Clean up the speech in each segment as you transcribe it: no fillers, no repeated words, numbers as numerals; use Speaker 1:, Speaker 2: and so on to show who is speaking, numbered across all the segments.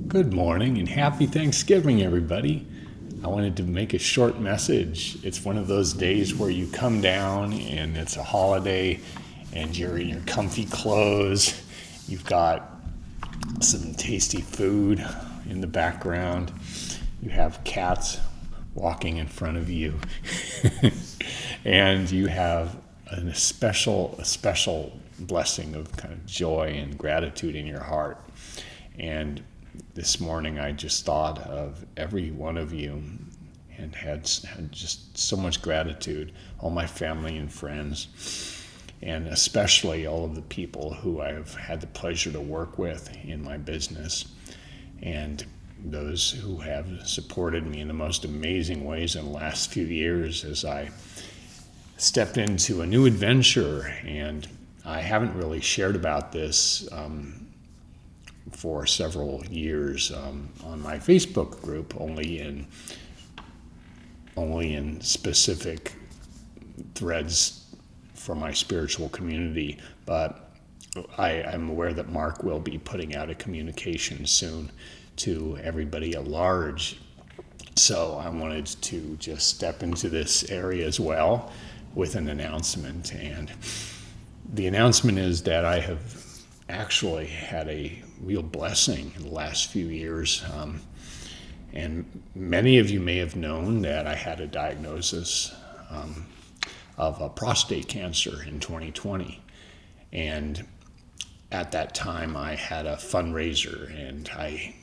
Speaker 1: Good morning and happy Thanksgiving, everybody. I wanted to make a short message. It's one of those days where you come down and it's a holiday and you're in your comfy clothes. You've got some tasty food in the background. You have cats walking in front of you. And you have a special blessing of kind of joy and gratitude in your heart. And this morning I just thought of every one of you and had just so much gratitude, all my family and friends, and especially all of the people who I've had the pleasure to work with in my business, and those who have supported me in the most amazing ways in the last few years as I stepped into a new adventure. And I haven't really shared about this for several years on my Facebook group, only in specific threads for my spiritual community. But I'm aware that Mark will be putting out a communication soon to everybody at large. So I wanted to just step into this area as well with an announcement. And the announcement is that I have actually had a real blessing in the last few years. And many of you may have known that I had a diagnosis of a prostate cancer in 2020. And at that time, I had a fundraiser and I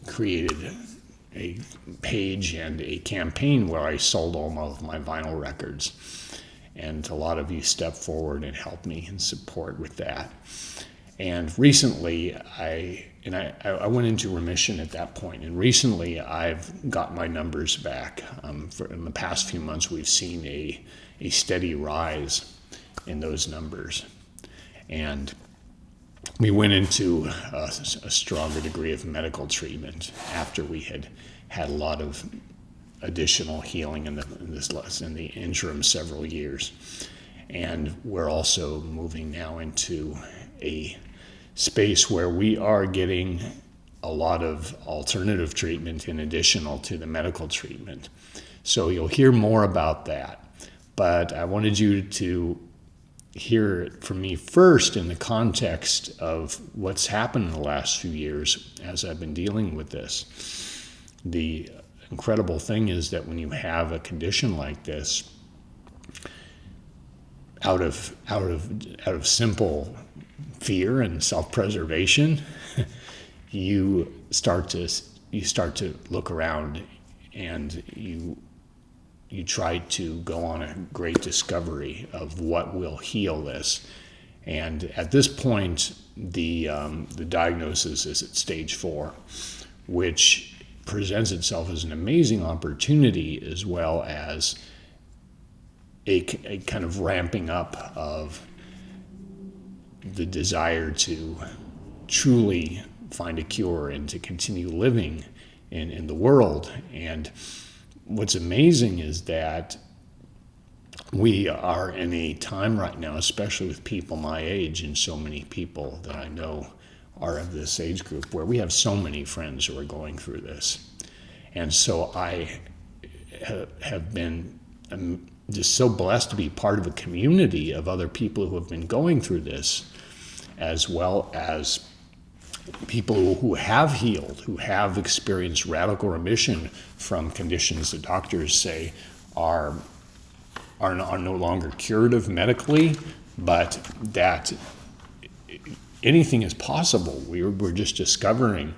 Speaker 1: created a page and a campaign where I sold all of my vinyl records. And a lot of you stepped forward and helped me in support with that. And recently, I went into remission at that point. And recently, I've got my numbers back. In the past few months, we've seen a steady rise in those numbers. And we went into a stronger degree of medical treatment after we had a lot of additional healing in the interim several years. And we're also moving now into a space where we are getting a lot of alternative treatment in addition to the medical treatment. So you'll hear more about that. But I wanted you to hear it from me first in the context of what's happened in the last few years as I've been dealing with this. The incredible thing is that when you have a condition like this, out of simple fear and self-preservation, you start to look around and you try to go on a great discovery of what will heal this. And at this point, the diagnosis is at stage 4, which presents itself as an amazing opportunity as well as a kind of ramping up of the desire to truly find a cure and to continue living in the world. And what's amazing is that we are in a time right now, especially with people my age and so many people that I know are of this age group, where we have so many friends who are going through this. And so I have been just so blessed to be part of a community of other people who have been going through this, as well as people who have healed, who have experienced radical remission from conditions that doctors say are no longer curative medically, but that anything is possible. We're just discovering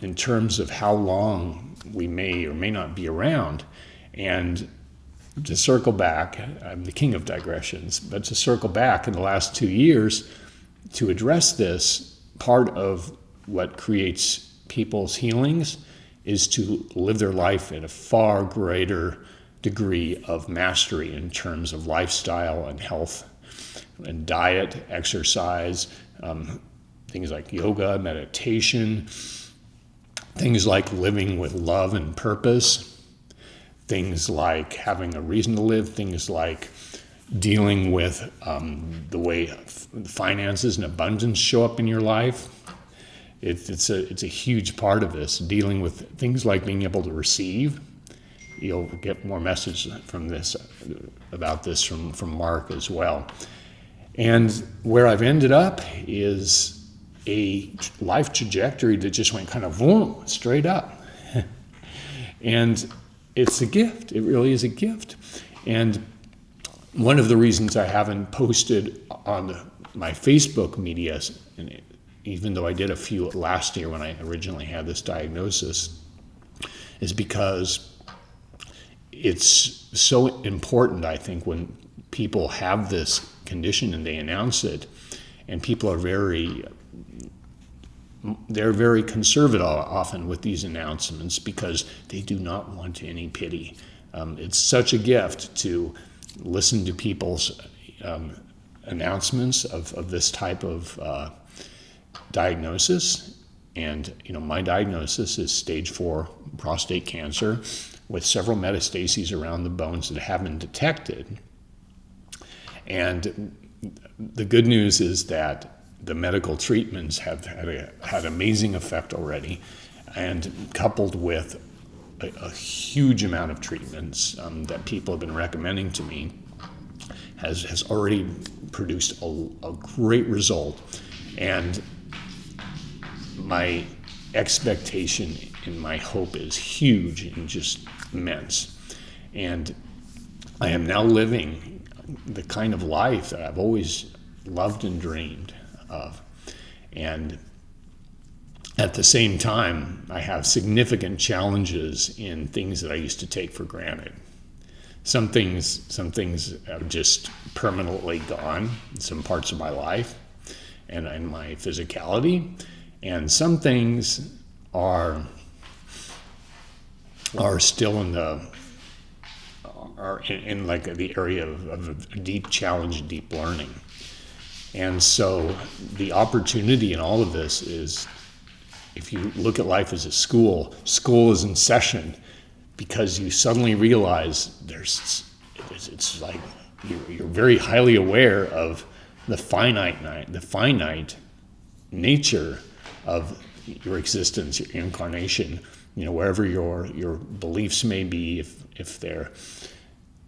Speaker 1: in terms of how long we may or may not be around. And to circle back, I'm the king of digressions, but to circle back in the last 2 years to address this, part of what creates people's healings is to live their life in a far greater degree of mastery in terms of lifestyle and health and diet, exercise, things like yoga, meditation, things like living with love and purpose, things like having a reason to live, things like dealing with the way finances and abundance show up in your life. it's a huge part of this, dealing with things like being able to receive. You'll get more message from this about this from Mark as well. And where I've ended up is a life trajectory that just went kind of boom, straight up. And it's a gift. It really is a gift. And one of the reasons I haven't posted on my Facebook media, and even though I did a few last year when I originally had this diagnosis, is because it's so important, I think, when people have this condition and they announce it, and people are they're very conservative often with these announcements because they do not want any pity. It's such a gift to listen to people's announcements of this type of diagnosis. And my diagnosis is stage 4 prostate cancer with several metastases around the bones that have been detected. And the good news is that the medical treatments have had amazing effect already, and coupled with a huge amount of treatments that people have been recommending to me has already produced a great result. And my expectation and my hope is huge and just immense. And I am now living the kind of life that I've always loved and dreamed of. And at the same time, I have significant challenges in things that I used to take for granted. Some things have just permanently gone in some parts of my life and in my physicality, and some things are still in like the area of deep challenge, deep learning. And so the opportunity in all of this is, if you look at life as a school is in session, because you suddenly realize it's like you're very highly aware of the finite nature of your existence, your incarnation, wherever your beliefs may be, if they're,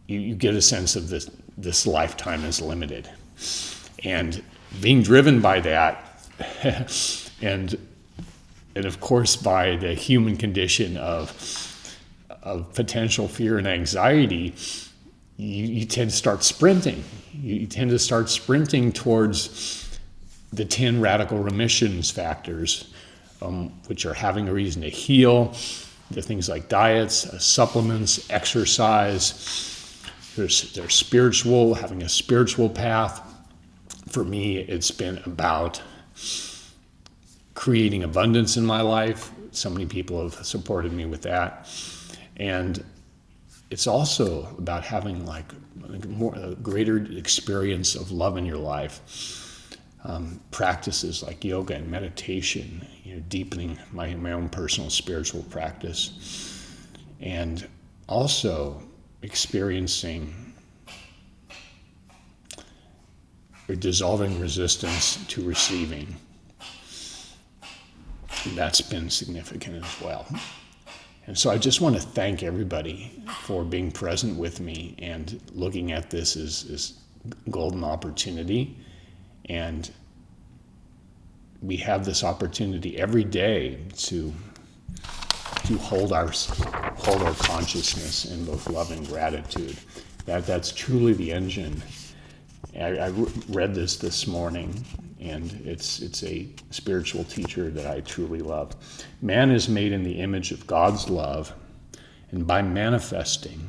Speaker 1: you get a sense of this lifetime is limited. And being driven by that, and of course by the human condition of potential fear and anxiety, you tend to start sprinting. You tend to start sprinting towards the 10 radical remissions factors, which are having a reason to heal. There are things like diets, supplements, exercise. There's spiritual, having a spiritual path. For me, it's been about creating abundance in my life. So many people have supported me with that. And it's also about having a greater experience of love in your life. Practices like yoga and meditation, deepening my own personal spiritual practice. And also experiencing or dissolving resistance to receiving. That's been significant as well. And so I just want to thank everybody for being present with me and looking at this as golden opportunity. And we have this opportunity every day to hold our consciousness in both love and gratitude. That's truly the engine. I read this morning, and it's a spiritual teacher that I truly love. Man is made in the image of God's love, and by manifesting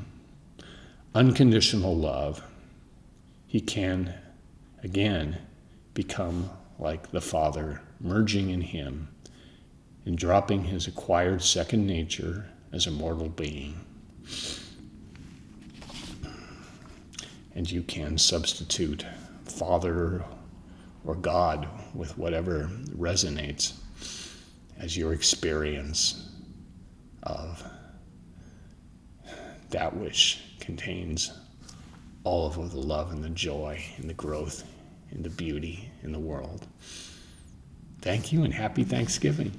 Speaker 1: unconditional love, he can again become like the Father, merging in him and dropping his acquired second nature as a mortal being. And you can substitute Father or God with whatever resonates as your experience of that which contains all of the love and the joy and the growth and the beauty in the world. Thank you and happy Thanksgiving.